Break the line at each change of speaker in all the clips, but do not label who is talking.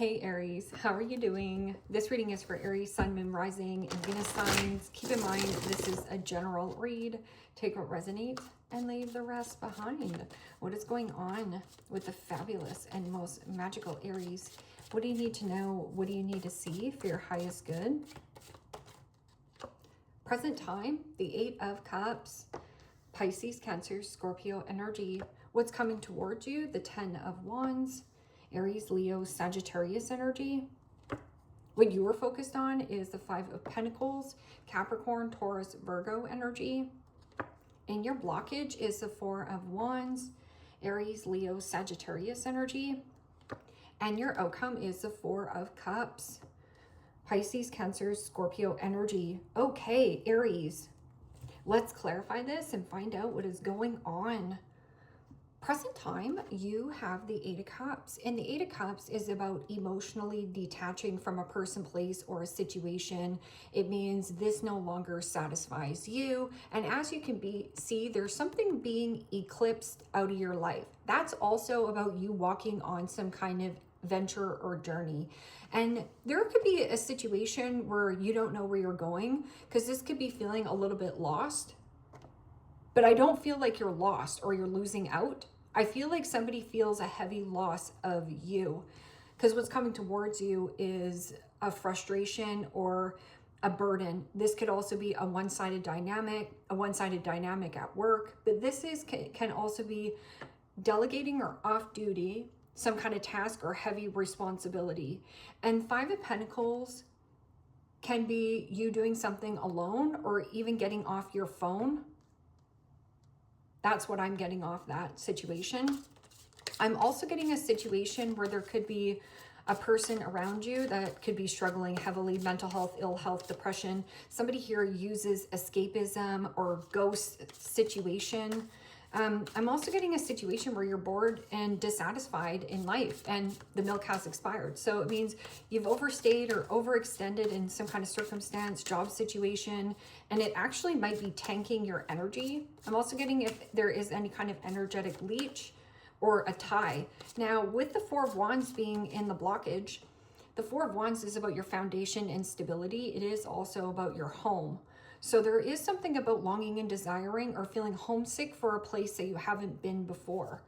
Hey Aries, how are you doing? This reading is for Aries, Sun, Moon, Rising, and Venus signs. Keep in mind, this is a general read. Take what resonates and leave the rest behind. What is going on with the fabulous and most magical Aries? What do you need to know? What do you need to see for your highest good? Present time, the 8 of Cups, Pisces, Cancer, Scorpio energy. What's coming towards you? The 10 of Wands, Aries, Leo, Sagittarius energy. What you are focused on is the 5 of Pentacles, Capricorn, Taurus, Virgo energy. And your blockage is the 4 of Wands, Aries, Leo, Sagittarius energy. And your outcome is the 4 of Cups, Pisces, Cancer, Scorpio energy. Okay, Aries, let's clarify this and find out what is going on. Present time, you have the 8 of Cups, and the 8 of Cups is about emotionally detaching from a person, place, or a situation. It means this no longer satisfies you, and as you can see, there's something being eclipsed out of your life. That's also about you walking on some kind of venture or journey. And there could be a situation where you don't know where you're going, because this could be feeling a little bit lost. But I don't feel like you're lost or you're losing out. I feel like somebody feels a heavy loss of you, because what's coming towards you is a frustration or a burden. This could also be a one-sided dynamic at work, but this can also be delegating or off duty, some kind of task or heavy responsibility. And 5 of Pentacles can be you doing something alone or even getting off your phone. That's what I'm getting off that situation. I'm also getting a situation where there could be a person around you that could be struggling heavily, mental health, ill health, depression. Somebody here uses escapism or ghost situation. I'm also getting a situation where you're bored and dissatisfied in life and the milk has expired. So it means you've overstayed or overextended in some kind of circumstance, job situation, and it actually might be tanking your energy. I'm also getting if there is any kind of energetic leech or a tie. Now, with the 4 of Wands being in the blockage, the 4 of Wands is about your foundation and stability. It is also about your home. So there is something about longing and desiring or feeling homesick for a place that you haven't been before.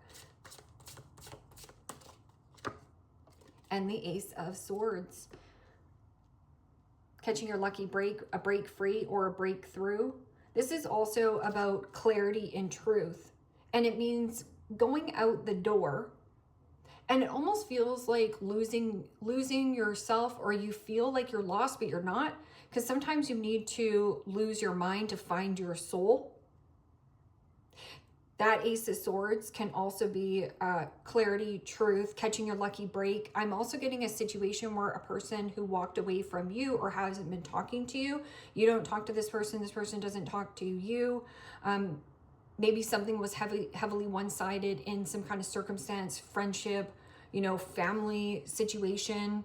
And the Ace of Swords. Catching your lucky break, a break free or a breakthrough. This is also about clarity and truth. And it means going out the door. And it almost feels like losing yourself, or you feel like you're lost, but you're not. Because sometimes you need to lose your mind to find your soul. That Ace of Swords can also be clarity, truth, catching your lucky break. I'm also getting a situation where a person who walked away from you or hasn't been talking to you, you don't talk to this person doesn't talk to you. Maybe something was heavily one-sided in some kind of circumstance, friendship, family situation.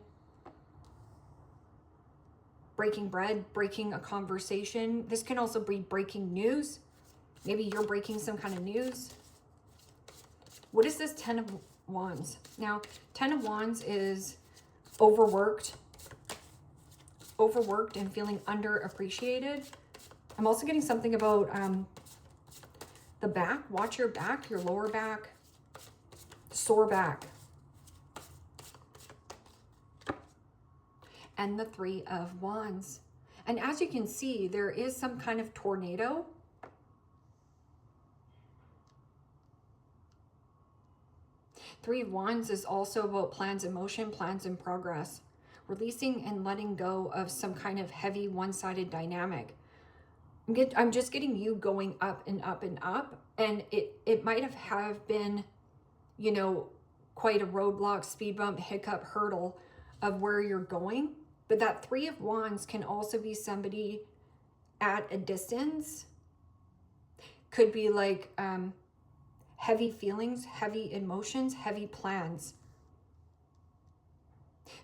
Breaking bread, breaking a conversation. This can also be breaking news. Maybe you're breaking some kind of news. What is this 10 of Wands? Now, 10 of Wands is overworked and feeling underappreciated. I'm also getting something about the back. Watch your back, your lower back, sore back. And the 3 of Wands. And as you can see, there is some kind of tornado. Three of Wands is also about plans in motion, plans in progress. Releasing and letting go of some kind of heavy one-sided dynamic. I'm just getting you going up and up and up. And it might have been, quite a roadblock, speed bump, hiccup, hurdle of where you're going. But that 3 of Wands can also be somebody at a distance. Could be like heavy feelings, heavy emotions, heavy plans.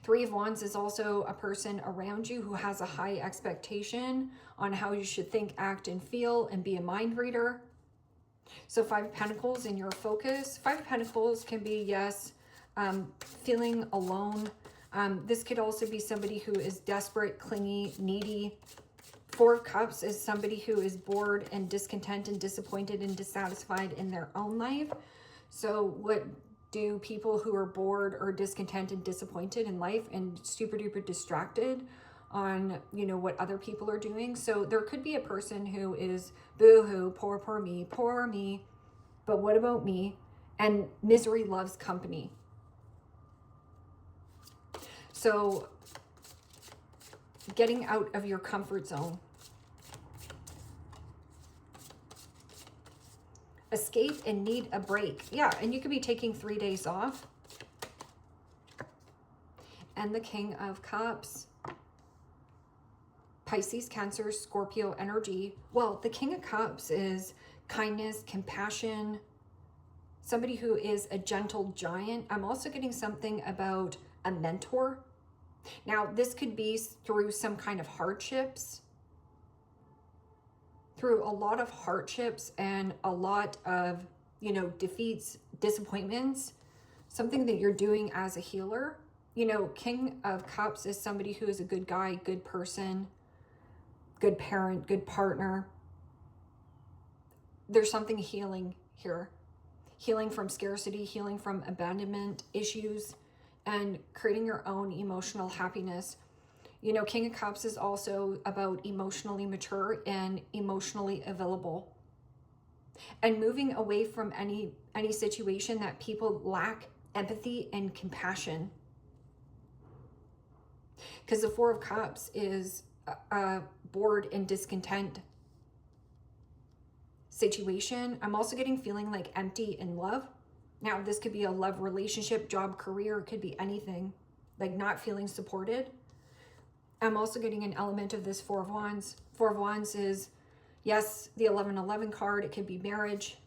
3 of Wands is also a person around you who has a high expectation on how you should think, act, and feel, and be a mind reader. So 5 of Pentacles in your focus. 5 of Pentacles can be, yes, feeling alone, This could also be somebody who is desperate, clingy, needy. Four of Cups is somebody who is bored and discontent and disappointed and dissatisfied in their own life. So what do people who are bored or discontent and disappointed in life and super duper distracted on, you know, what other people are doing? So there could be a person who is boo-hoo, poor me, but what about me? And misery loves company. So getting out of your comfort zone. Escape and need a break. Yeah, and you could be taking 3 days off. And the King of Cups. Pisces, Cancer, Scorpio energy. Well, the King of Cups is kindness, compassion, somebody who is a gentle giant. I'm also getting something about a mentor. Now, this could be through some kind of hardships, through a lot of hardships and a lot of, you know, defeats, disappointments, something that you're doing as a healer. You know, King of Cups is somebody who is a good guy, good person, good parent, good partner. There's something healing here. Healing from scarcity, healing from abandonment issues, and creating your own emotional happiness. You know, King of Cups is also about emotionally mature and emotionally available. And moving away from any situation that people lack empathy and compassion. Because the Four of Cups is a bored and discontent situation. I'm also getting feeling like empty in love. Now, this could be a love relationship, job, career. It could be anything, like not feeling supported. I'm also getting an element of this Four of Wands. Four of Wands is, yes, the 1111 card. It could be marriage.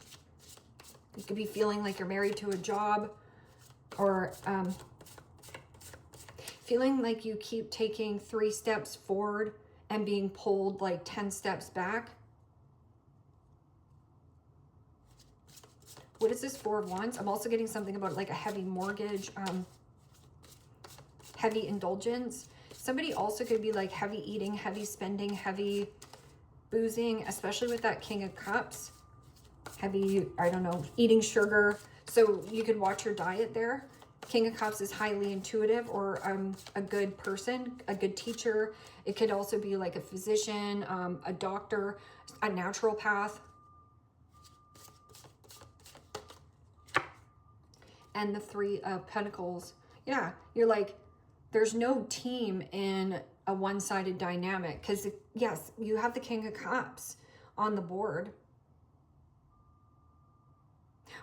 It could be feeling like you're married to a job, or feeling like you keep taking 3 steps forward and being pulled like 10 steps back. What is this Four of Wands? I'm also getting something about like a heavy mortgage, heavy indulgence. Somebody also could be like heavy eating, heavy spending, heavy boozing, especially with that King of Cups. Heavy, I don't know, eating sugar. So you could watch your diet there. King of Cups is highly intuitive, or a good person, a good teacher. It could also be like a physician, a doctor, a naturopath. And the Three of Pentacles. Yeah, you're like, there's no team in a one-sided dynamic, because yes, you have the King of Cups on the board,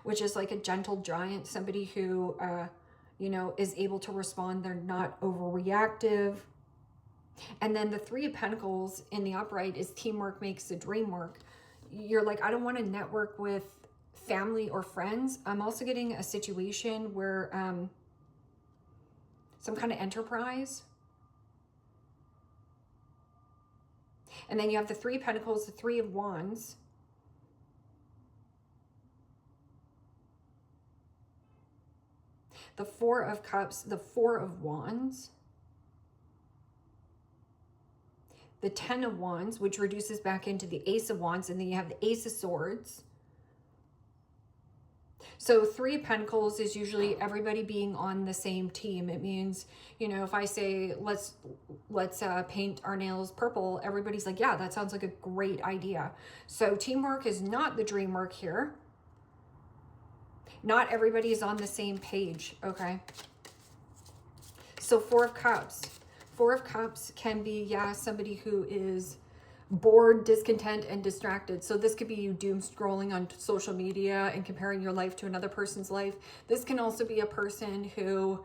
which is like a gentle giant, somebody who, you know, is able to respond. They're not overreactive. And then the Three of Pentacles in the upright is teamwork makes the dream work. You're like, I don't want to network with family or friends. I'm also getting a situation where some kind of enterprise. And then you have the Three of Pentacles, the Three of Wands. The Four of Cups, the Four of Wands. The Ten of Wands, which reduces back into the Ace of Wands. And then you have the Ace of Swords. So Three of Pentacles is usually everybody being on the same team. It means, you know, if I say, let's paint our nails purple, everybody's like, yeah, that sounds like a great idea. So teamwork is not the dream work here. Not everybody is on the same page, okay? So Four of Cups. Four of Cups can be, yeah, somebody who is bored, discontent, and distracted. So this could be you doom scrolling on social media and comparing your life to another person's life. This can also be a person who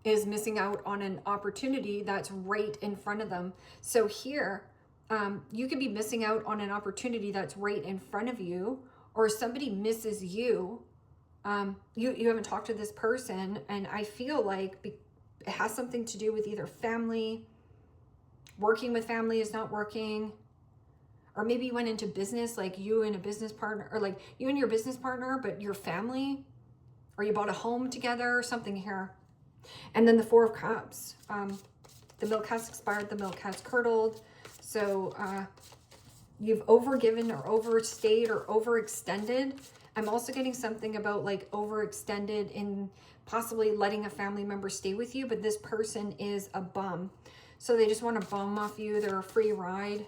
is missing out on an opportunity that's right in front of them. So here, you could be missing out on an opportunity that's right in front of you, or somebody misses you. You haven't talked to this person, and I feel like it has something to do with either family, working with family is not working, or maybe you went into business, like you and a business partner, or like you and your business partner, but your family, or you bought a home together or something here. And then the Four of Cups. The milk has expired, the milk has curdled. So you've overgiven or overstayed or overextended. I'm also getting something about like overextended in possibly letting a family member stay with you, but this person is a bum. So they just want to bum off you. They're a free ride.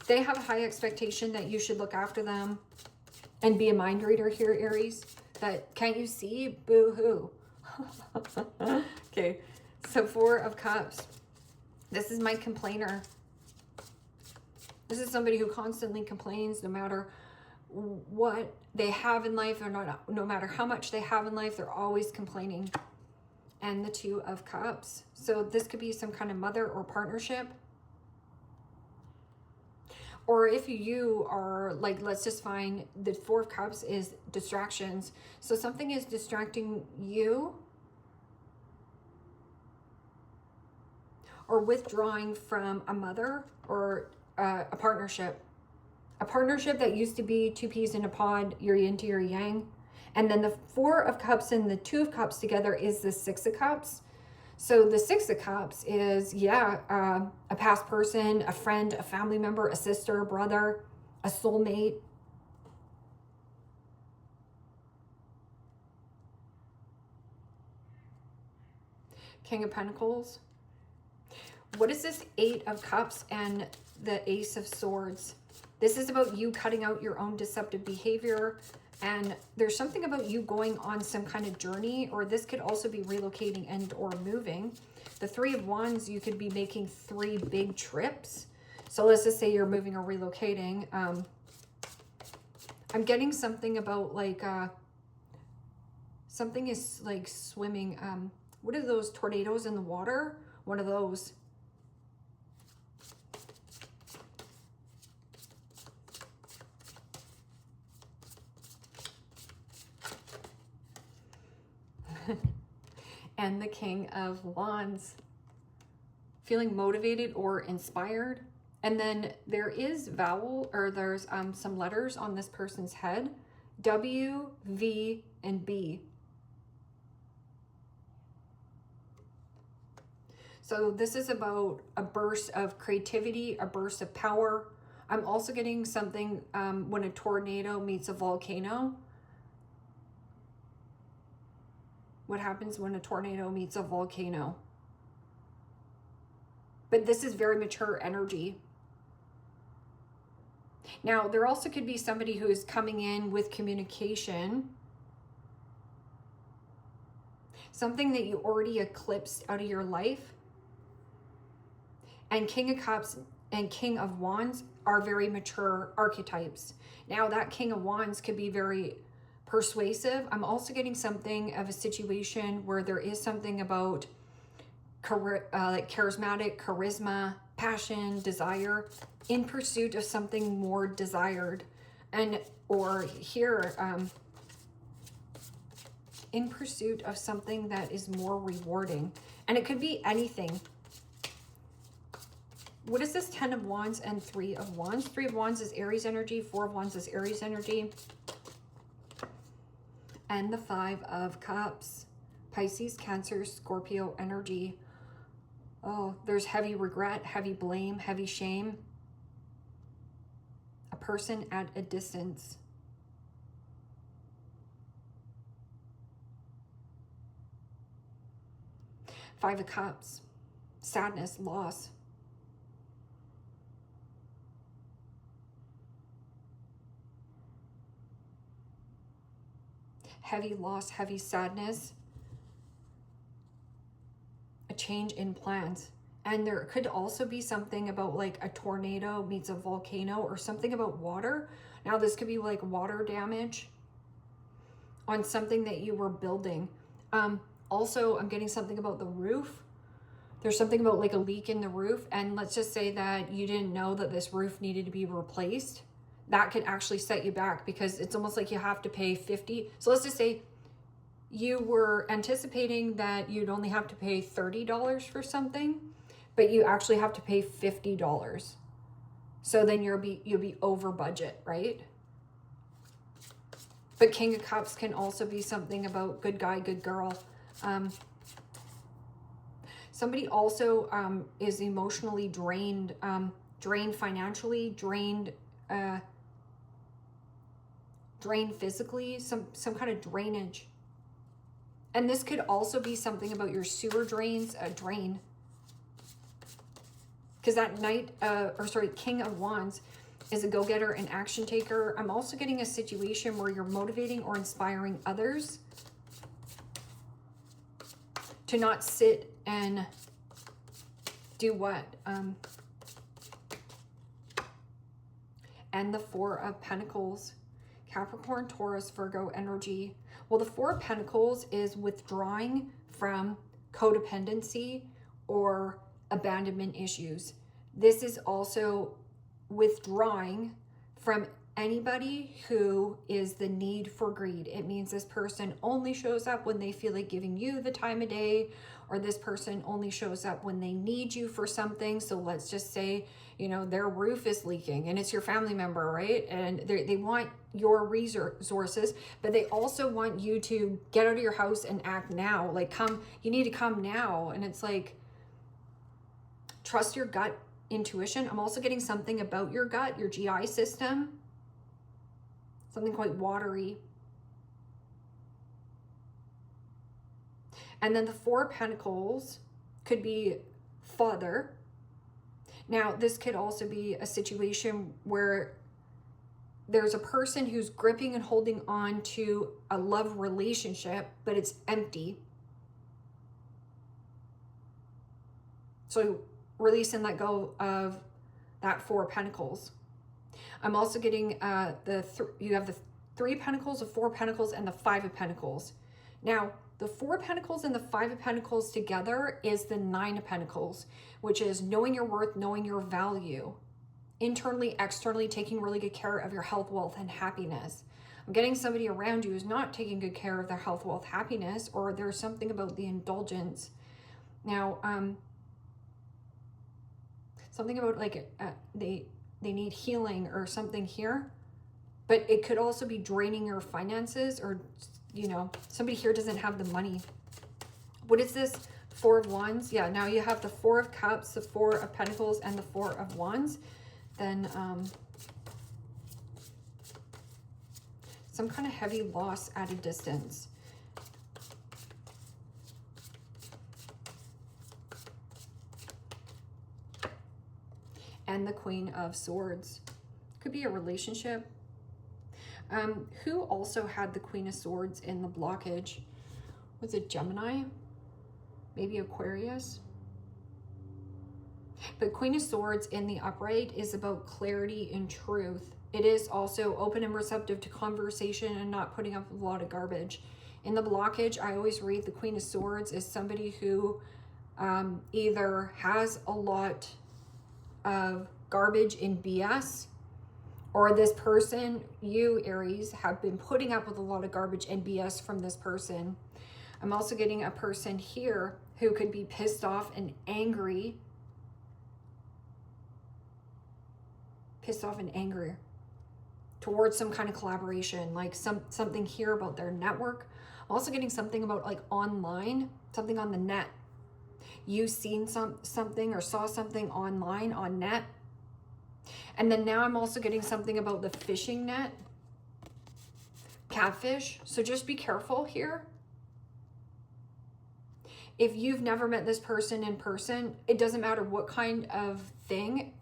They have a high expectation that you should look after them and be a mind reader here, Aries. That, can't you see? Boo-hoo. Okay, so Four of Cups. This is my complainer. This is somebody who constantly complains no matter what they have in life, or no matter how much they have in life, they're always complaining. And the Two of Cups. So this could be some kind of mother or partnership. Or if you are like, let's just find the Four of Cups is distractions. So something is distracting you, or withdrawing from a mother, or a partnership. A partnership that used to be two peas in a pod, your yin to your yang. And then the Four of Cups and the Two of Cups together is the Six of Cups. So the Six of Cups is, yeah, a past person, a friend, a family member, a sister, a brother, a soulmate. King of Pentacles. What is this Eight of Cups and the Ace of Swords? This is about you cutting out your own deceptive behavior. And there's something about you going on some kind of journey, or this could also be relocating and or moving. The Three of Wands, you could be making 3 big trips. So let's just say you're moving or relocating. I'm getting something about like, something is like swimming. What are those tornadoes in the water? One of those. And the King of Wands. Feeling motivated or inspired. And then there is vowel, or there's some letters on this person's head. W, V, and B. So this is about a burst of creativity, a burst of power. I'm also getting something when a tornado meets a volcano. What happens when a tornado meets a volcano? But this is very mature energy. Now, there also could be somebody who is coming in with communication. Something that you already eclipsed out of your life. And King of Cups and King of Wands are very mature archetypes. Now, that King of Wands could be very persuasive. I'm also getting something of a situation where there is something about like charismatic, charisma, passion, desire, in pursuit of something more desired. And or here, in pursuit of something that is more rewarding. And it could be anything. What is this 10 of Wands and 3 of Wands? 3 of Wands is Aries energy. 4 of Wands is Aries energy. And the 5 of Cups. Pisces, Cancer, Scorpio energy. Oh, there's heavy regret, heavy blame, heavy shame. A person at a distance. Five of Cups. Sadness, loss. Heavy loss, heavy sadness, a change in plans. And there could also be something about like a tornado meets a volcano, or something about water. Now this could be like water damage on something that you were building. Also, I'm getting something about the roof. There's something about like a leak in the roof. And let's just say that you didn't know that this roof needed to be replaced. That could actually set you back, because it's almost like you have to pay 50. So let's just say you were anticipating that you'd only have to pay $30 for something, but you actually have to pay $50. So then you'll be over budget, right? But King of Cups can also be something about good guy, good girl. Somebody also is emotionally drained, drained financially, drained physically, some kind of drainage. And this could also be something about your sewer drains, drain. Because that Knight, King of Wands is a go-getter and action taker. I'm also getting a situation where you're motivating or inspiring others to not sit and do what? And the Four of Pentacles, Capricorn, Taurus, Virgo energy. Well, the Four of Pentacles is withdrawing from codependency or abandonment issues. This is also withdrawing from anybody who is the need for greed. It means this person only shows up when they feel like giving you the time of day, or this person only shows up when they need you for something. So let's just say, you know, their roof is leaking and it's your family member, right? And they want your resources, but they also want you to get out of your house and act now. Like, come, you need to come now. And it's like, trust your gut intuition. I'm also getting something about your gut, your GI system, something quite watery. And then the Four of Pentacles could be father. Now, this could also be a situation where there's a person who's gripping and holding on to a love relationship, but it's empty. So release and let go of that Four of Pentacles. I'm also getting you have the Three of Pentacles, the Four of Pentacles, and the Five of Pentacles. Now, the Four of Pentacles and the Five of Pentacles together is the Nine of Pentacles, which is knowing your worth, knowing your value. Internally, externally, taking really good care of your health, wealth, and happiness. I'm getting somebody around you who's not taking good care of their health, wealth, happiness, or there's something about the indulgence. Now, something about like they need healing or something here, but it could also be draining your finances, or, you know, somebody here doesn't have the money. What is this? Four of Wands. Yeah, now you have the Four of Cups, the Four of Pentacles, and the Four of Wands. Then some kind of heavy loss at a distance. And the Queen of Swords. Could be a relationship. Who also had the Queen of Swords in the blockage? Was it Gemini? Maybe Aquarius? But Queen of Swords in the upright is about clarity and truth. It is also open and receptive to conversation and not putting up a lot of garbage. In the blockage, I always read the Queen of Swords as somebody who either has a lot of garbage in BS, or this person, you Aries, have been putting up with a lot of garbage and BS from this person. I'm also getting a person here who could be pissed off and angry. Pissed off and angry towards some kind of collaboration, like something here about their network. I'm also getting something about like online, something on the net. You seen something or saw something online on net. And then now I'm also getting something about the fishing net, catfish. So just be careful here. If you've never met this person in person, it doesn't matter what kind of thing,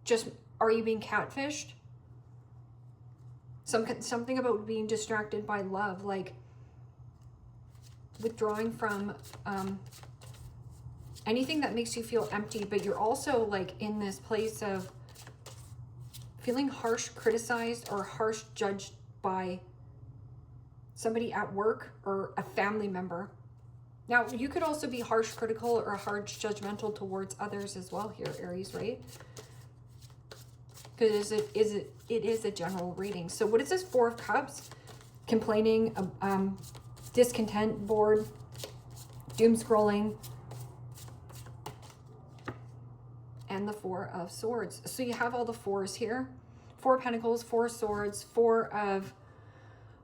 just, are you being catfished? Something about being distracted by love, like withdrawing from anything that makes you feel empty, but you're also like in this place of feeling harsh, criticized, or harsh judged by somebody at work or a family member. Now, you could also be harsh, critical, or harsh, judgmental towards others as well here, Aries, right? Because it is a general reading. So what is this? Four of Cups, complaining, discontent, bored, doom scrolling, and the Four of Swords. So you have all the fours here. Four of Pentacles, Four of Swords, Four of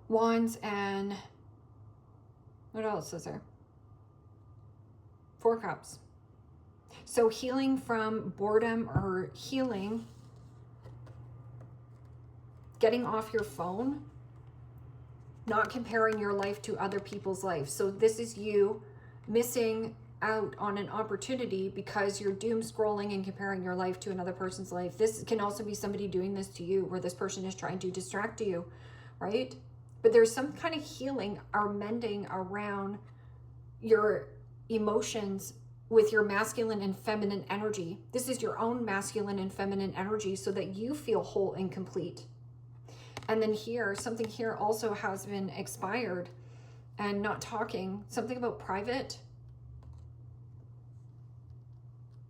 Wands and what else is there? 4 Cups. So healing from boredom or healing, getting off your phone, not comparing your life to other people's life. So this is you missing out on an opportunity because you're doom scrolling and comparing your life to another person's life. This can also be somebody doing this to you, where this person is trying to distract you, right? But there's some kind of healing or mending around your emotions with your masculine and feminine energy. This is your own masculine and feminine energy so that you feel whole and complete. And then here, something here also has been expired and not talking. Something about private.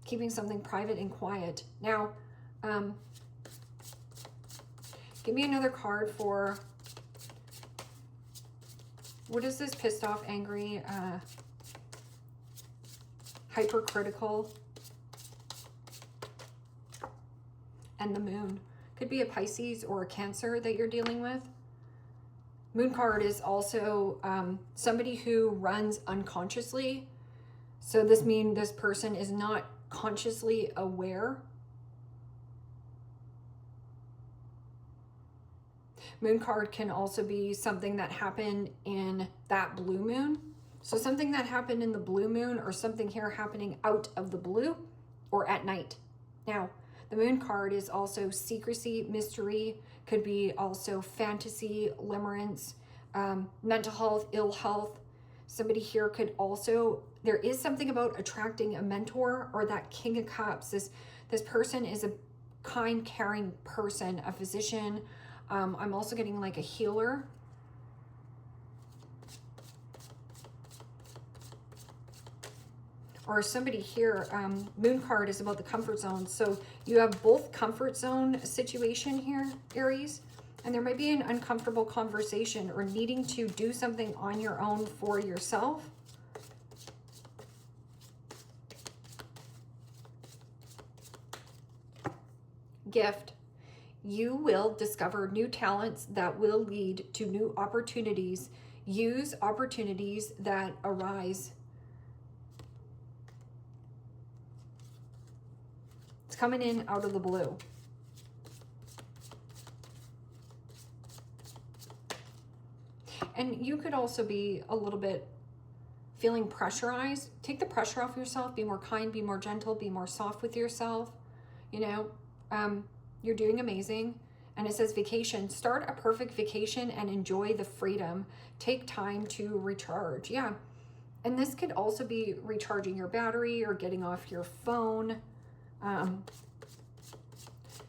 Keeping something private and quiet. Now, give me another card for, what is this? Pissed off, angry, hypercritical, and the moon. Could be a Pisces or a Cancer that you're dealing with. Moon card is also somebody who runs unconsciously. So this means this person is not consciously aware. Moon card can also be something that happened in that blue moon. So something that happened in the blue moon, or something here happening out of the blue or at night. Now, the moon card is also secrecy, mystery, could be also fantasy, limerence, mental health, ill health. Somebody here could also, there is something about attracting a mentor or that King of Cups. This person is a kind, caring person, a physician. I'm also getting like a healer. Or somebody here, moon card is about the comfort zone. So you have both comfort zone situation here, Aries, and there might be an uncomfortable conversation or needing to do something on your own for yourself. Gift. You will discover new talents that will lead to new opportunities. Use opportunities that arise. It's coming in out of the blue. And you could also be a little bit feeling pressurized. Take the pressure off yourself. Be more kind, be more gentle, be more soft with yourself. You know, you're doing amazing. And it says vacation. Start a perfect vacation and enjoy the freedom. Take time to recharge. Yeah. And this could also be recharging your battery or getting off your phone.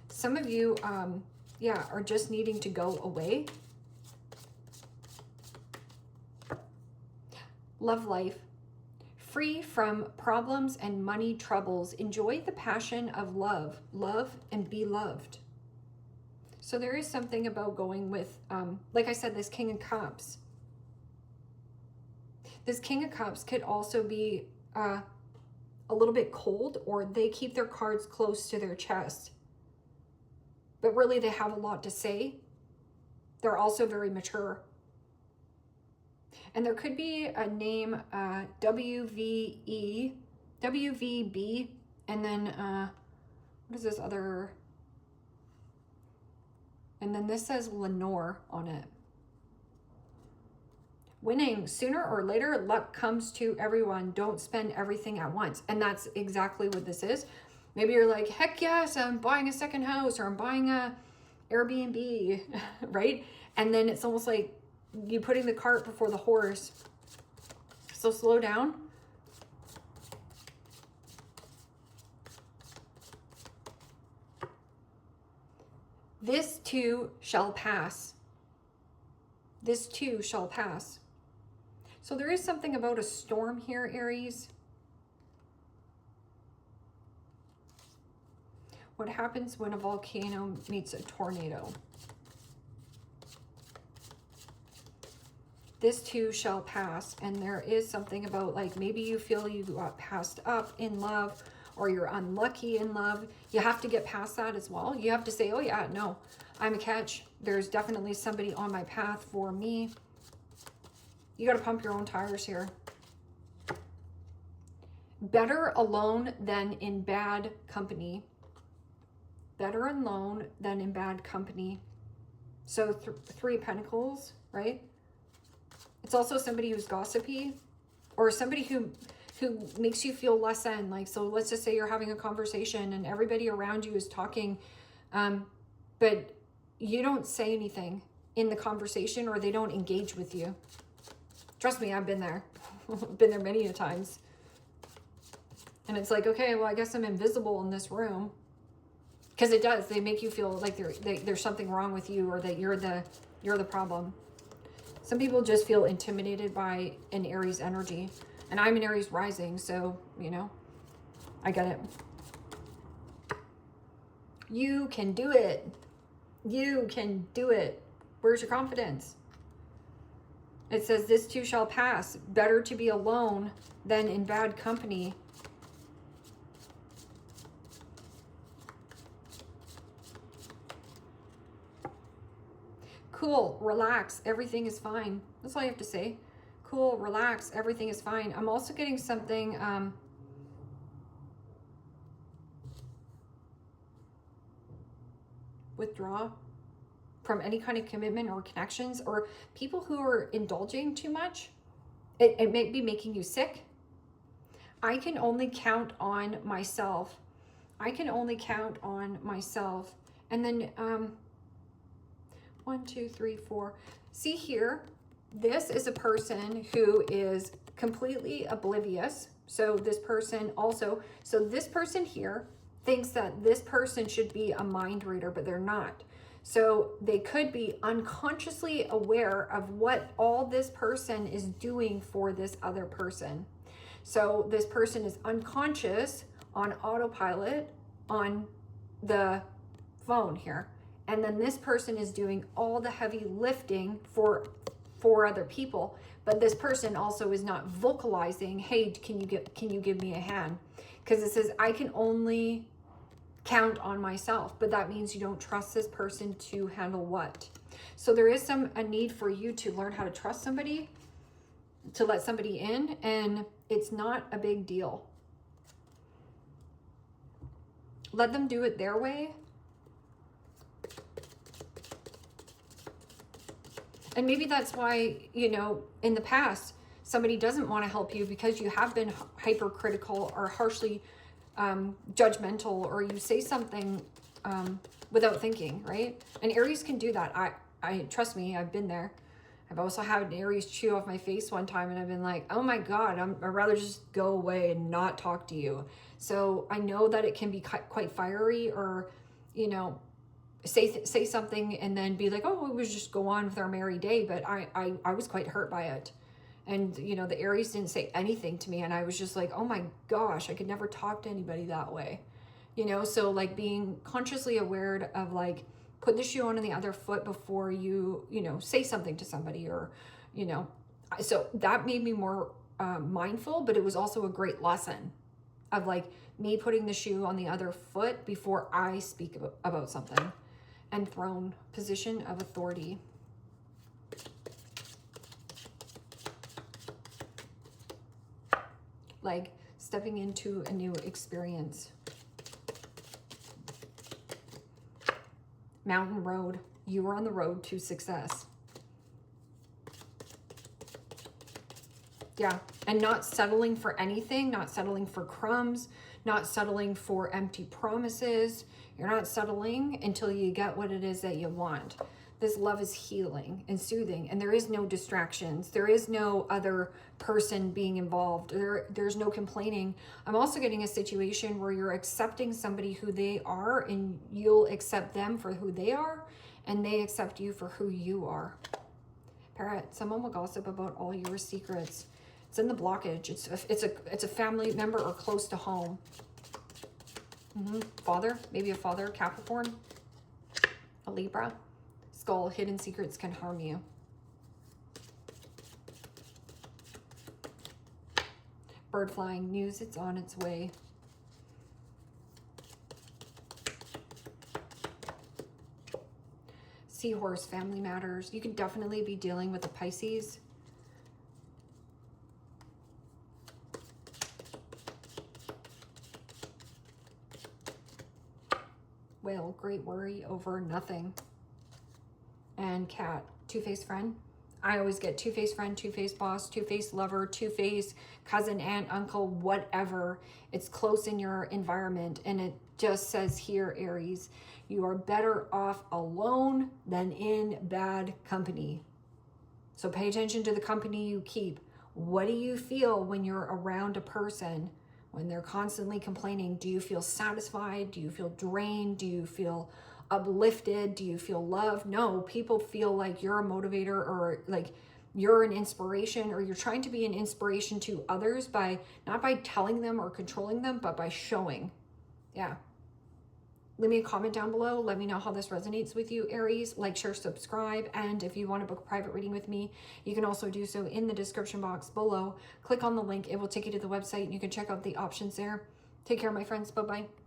Some of you, yeah, are just needing to go away. Love life. Free from problems and money troubles. Enjoy the passion of love. Love and be loved. So there is something about going with, like I said, this King of Cups. This King of Cups could also be a little bit cold, or they keep their cards close to their chest. But really they have a lot to say. They're also very mature. And there could be a name, WVB, and then, what is this other? And then this says Lenore on it. Winning. Sooner or later, luck comes to everyone. Don't spend everything at once. And that's exactly what this is. Maybe you're like, heck yes, I'm buying a second house, or I'm buying a Airbnb, right? And then it's almost like you putting the cart before the horse. So slow down. This too shall pass. This too shall pass. So there is something about a storm here, Aries. What happens when a volcano meets a tornado? This too shall pass. And there is something about, like, maybe you feel you got passed up in love, or you're unlucky in love. You have to get past that as well. You have to say, oh yeah, no, I'm a catch. There's definitely somebody on my path for me. You got to pump your own tires here. Better alone than in bad company. Better alone than in bad company. So Three of Pentacles, right? It's also somebody who's gossipy, or somebody who makes you feel less than. Like, so let's just say you're having a conversation and everybody around you is talking, but you don't say anything in the conversation, or they don't engage with you. Trust me, I've been there. Been there many a times. And it's like, okay, well, I guess I'm invisible in this room. Because it does. They make you feel like there's something wrong with you, or that you're the problem. Some people just feel intimidated by an Aries energy. And I'm an Aries rising, so, you know, I get it. You can do it. You can do it. Where's your confidence? It says, this too shall pass. Better to be alone than in bad company. Cool, relax, everything is fine. That's all you have to say. Cool, relax, everything is fine. I'm also getting something, withdraw from any kind of commitment or connections, or people who are indulging too much. It may be making you sick. I can only count on myself. I can only count on myself. And then, 1, 2, 3, 4. See here, this is a person who is completely oblivious. So this person also, so this person here thinks that this person should be a mind reader, but they're not. So they could be unconsciously aware of what all this person is doing for this other person. So this person is unconscious on autopilot on the phone here. And then this person is doing all the heavy lifting for other people. But this person also is not vocalizing, hey, can you give me a hand? Because it says, I can only count on myself. But that means you don't trust this person to handle what? So there is a need for you to learn how to trust somebody, to let somebody in. And it's not a big deal. Let them do it their way. And maybe that's why, you know, in the past, somebody doesn't want to help you because you have been hypercritical or harshly judgmental, or you say something without thinking, right? And Aries can do that. I trust me, I've been there. I've also had an Aries chew off my face one time, and I've been like, oh my God, I'd rather just go away and not talk to you. So I know that it can be quite fiery, or, you know, say something and then be like, oh, we just go on with our merry day. But I was quite hurt by it. And, you know, the Aries didn't say anything to me. And I was just like, oh my gosh, I could never talk to anybody that way. You know, so like being consciously aware of like, put the shoe on the other foot before you know, say something to somebody, or, you know, so that made me more mindful, but it was also a great lesson of like me putting the shoe on the other foot before I speak about something. And throne, position of authority. Like stepping into a new experience. Mountain road. You are on the road to success. Yeah, and not settling for anything, not settling for crumbs, not settling for empty promises. You're not settling until you get what it is that you want. This love is healing and soothing, and there is no distractions. There is no other person being involved. There's no complaining. I'm also getting a situation where you're accepting somebody who they are, and you'll accept them for who they are, and they accept you for who you are. Parrot, someone will gossip about all your secrets. It's in the blockage. It's a family member or close to home. Father, maybe a father, Capricorn, a Libra. Skull, hidden secrets can harm you. Bird flying, news, it's on its way. Seahorse, family matters. You could definitely be dealing with a Pisces. Whale, great worry over nothing. And Cat, two-faced friend. I always get two-faced friend, two-faced boss, two-faced lover, two-faced cousin, aunt, uncle, whatever. It's close in your environment. And it just says here, Aries, you are better off alone than in bad company. So pay attention to the company you keep. What do you feel when you're around a person? When they're constantly complaining, do you feel satisfied? Do you feel drained? Do you feel uplifted? Do you feel loved? No, people feel like you're a motivator, or like you're an inspiration, or you're trying to be an inspiration to others by not by telling them or controlling them, but by showing. Yeah. Leave me a comment down below. Let me know how this resonates with you, Aries. Like, share, subscribe. And if you want to book a private reading with me, you can also do so in the description box below. Click on the link. It will take you to the website and you can check out the options there. Take care, my friends. Bye-bye.